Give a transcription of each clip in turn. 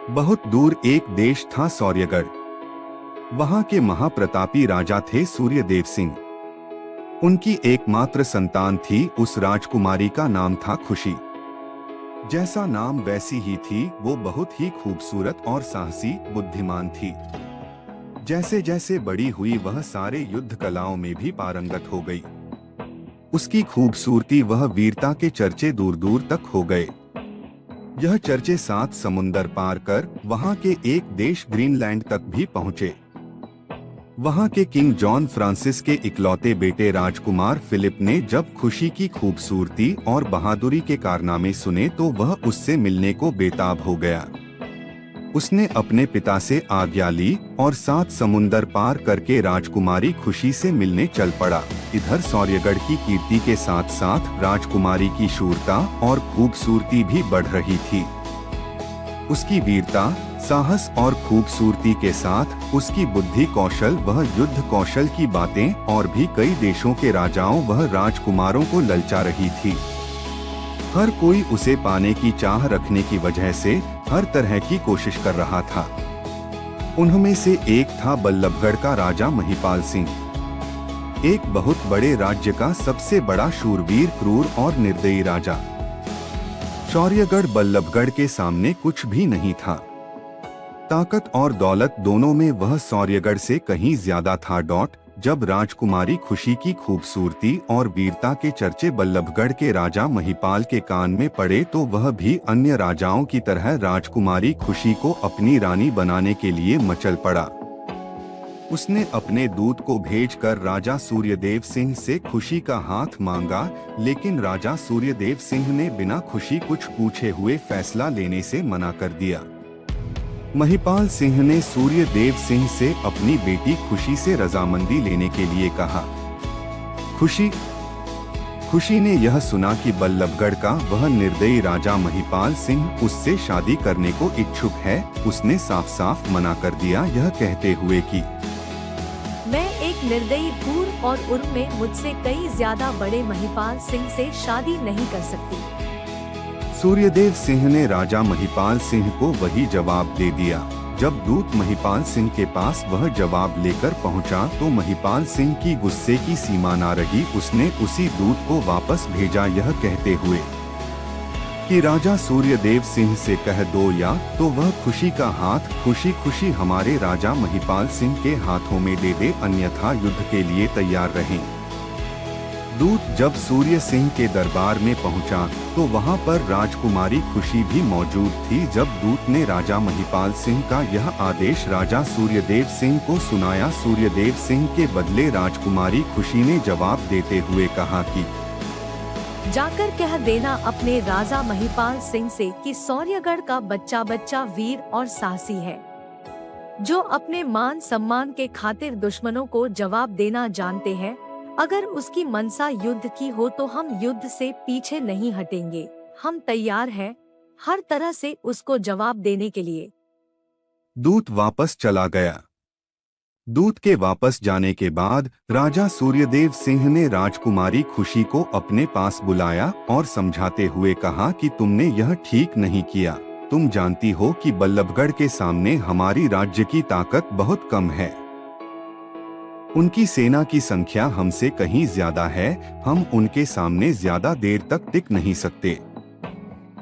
बहुत दूर एक देश था सौर्यगढ़। वहां के महाप्रतापी राजा थे सूर्यदेव सिंह। उनकी एकमात्र संतान थी, उस राजकुमारी का नाम था खुशी। जैसा नाम वैसी ही थी, वो बहुत ही खूबसूरत और साहसी बुद्धिमान थी। जैसे जैसे बड़ी हुई वह सारे युद्ध कलाओं में भी पारंगत हो गई। उसकी खूबसूरती वह वीरता के चर्चे दूर दूर तक हो गए। यह चर्चे 7 समुंदर पार कर वहां के एक देश ग्रीनलैंड तक भी पहुंचे। वहां के किंग जॉन फ्रांसिस के इकलौते बेटे राजकुमार फिलिप ने जब खुशी की खूबसूरती और बहादुरी के कारनामे सुने तो वह उससे मिलने को बेताब हो गया। उसने अपने पिता से आज्ञा ली और 7 समुंदर पार करके राजकुमारी खुशी से मिलने चल पड़ा। इधर सौर्यगढ़ की कीर्ति के साथ साथ राजकुमारी की शूरता और खूबसूरती भी बढ़ रही थी। उसकी वीरता, साहस और खूबसूरती के साथ उसकी बुद्धि कौशल, वह युद्ध कौशल की बातें और भी कई देशों के राजाओं वह राजकुमारों को ललचा रही थी। हर कोई उसे पाने की चाह रखने की वजह से हर तरह की कोशिश कर रहा था। उनमें से एक था बल्लभगढ़ का राजा महिपाल सिंह, एक बहुत बड़े राज्य का सबसे बड़ा शूरवीर, क्रूर और निर्दयी राजा। शौर्यगढ़ बल्लभगढ़ के सामने कुछ भी नहीं था। ताकत और दौलत दोनों में वह शौर्यगढ़ से कहीं ज्यादा था। जब राजकुमारी खुशी की खूबसूरती और वीरता के चर्चे बल्लभगढ़ के राजा महिपाल के कान में पड़े तो वह भी अन्य राजाओं की तरह राजकुमारी खुशी को अपनी रानी बनाने के लिए मचल पड़ा। उसने अपने दूत को भेजकर राजा सूर्यदेव सिंह से खुशी का हाथ मांगा, लेकिन राजा सूर्यदेव सिंह ने बिना खुशी कुछ पूछे हुए फैसला लेने से मना कर दिया। महिपाल सिंह ने सूर्यदेव सिंह से अपनी बेटी खुशी से रजामंदी लेने के लिए कहा। खुशी ने यह सुना कि बल्लभगढ़ का वह निर्दयी राजा महिपाल सिंह उससे शादी करने को इच्छुक है। उसने साफ साफ मना कर दिया, यह कहते हुए कि मैं एक निर्दयी क्रूर और उर्म में मुझसे कई ज्यादा बड़े महिपाल सिंह से शादी नहीं कर सकती। सूर्यदेव सिंह ने राजा महिपाल सिंह को वही जवाब दे दिया। जब दूत महिपाल सिंह के पास वह जवाब लेकर पहुंचा तो महिपाल सिंह की गुस्से की सीमा ना रही। उसने उसी दूत को वापस भेजा, यह कहते हुए कि राजा सूर्यदेव सिंह से कह दो या तो वह खुशी का हाथ खुशी हमारे राजा महिपाल सिंह के हाथों में दे दे, अन्यथा युद्ध के लिए तैयार रहें। दूत जब सूर्य सिंह के दरबार में पहुंचा तो वहां पर राजकुमारी खुशी भी मौजूद थी। जब दूत ने राजा महिपाल सिंह का यह आदेश राजा सूर्यदेव सिंह को सुनाया, सूर्यदेव सिंह के बदले राजकुमारी खुशी ने जवाब देते हुए कहा कि जाकर कह देना अपने राजा महिपाल सिंह से कि सौर्यगढ़ का बच्चा बच्चा वीर और साहसी है, जो अपने मान सम्मान के खातिर दुश्मनों को जवाब देना जानते हैं। अगर उसकी मनसा युद्ध की हो तो हम युद्ध से पीछे नहीं हटेंगे। हम तैयार हैं हर तरह से उसको जवाब देने के लिए। दूत वापस चला गया। दूत के वापस जाने के बाद राजा सूर्यदेव सिंह ने राजकुमारी खुशी को अपने पास बुलाया और समझाते हुए कहा कि तुमने यह ठीक नहीं किया। तुम जानती हो कि बल्लभगढ़ के सामने हमारी राज्य की ताकत बहुत कम है। उनकी सेना की संख्या हमसे कहीं ज्यादा है। हम उनके सामने ज्यादा देर तक टिक नहीं सकते।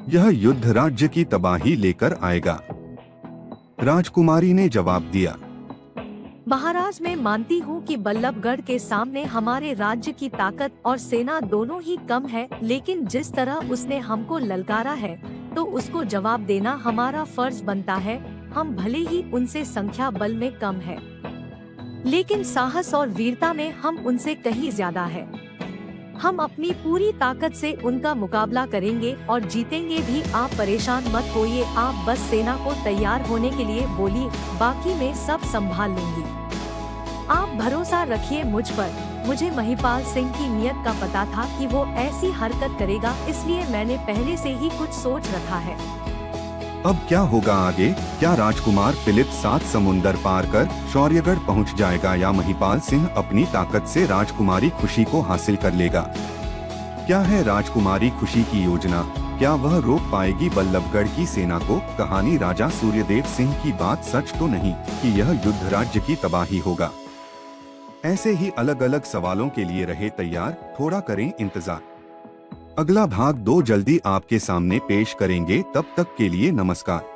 यह युद्ध राज्य की तबाही लेकर आएगा। राजकुमारी ने जवाब दिया, महाराज, मैं मानती हूँ कि बल्लभगढ़ के सामने हमारे राज्य की ताकत और सेना दोनों ही कम है, लेकिन जिस तरह उसने हमको ललकारा है तो उसको जवाब देना हमारा फर्ज बनता है। हम भले ही उनसे संख्या बल में कम है, लेकिन साहस और वीरता में हम उनसे कहीं ज्यादा है। हम अपनी पूरी ताकत से उनका मुकाबला करेंगे और जीतेंगे भी। आप परेशान मत होइए, आप बस सेना को तैयार होने के लिए बोलिए, बाकी मैं सब संभाल लूंगी। आप भरोसा रखिए मुझ पर। मुझे महिपाल सिंह की नीयत का पता था कि वो ऐसी हरकत करेगा, इसलिए मैंने पहले से ही कुछ सोच रखा है। अब क्या होगा आगे? क्या राजकुमार फिलिप 7 समुंदर पार कर शौर्यगढ़ पहुंच जाएगा या महिपाल सिंह अपनी ताकत से राजकुमारी खुशी को हासिल कर लेगा? क्या है राजकुमारी खुशी की योजना? क्या वह रोक पाएगी बल्लभगढ़ की सेना को? कहानी राजा सूर्यदेव सिंह की बात सच तो नहीं कि यह युद्ध राज्य की तबाही होगा? ऐसे ही अलग अलग सवालों के लिए रहे तैयार, थोड़ा करें इंतजार। अगला भाग 2 जल्दी आपके सामने पेश करेंगे। तब तक के लिए नमस्कार।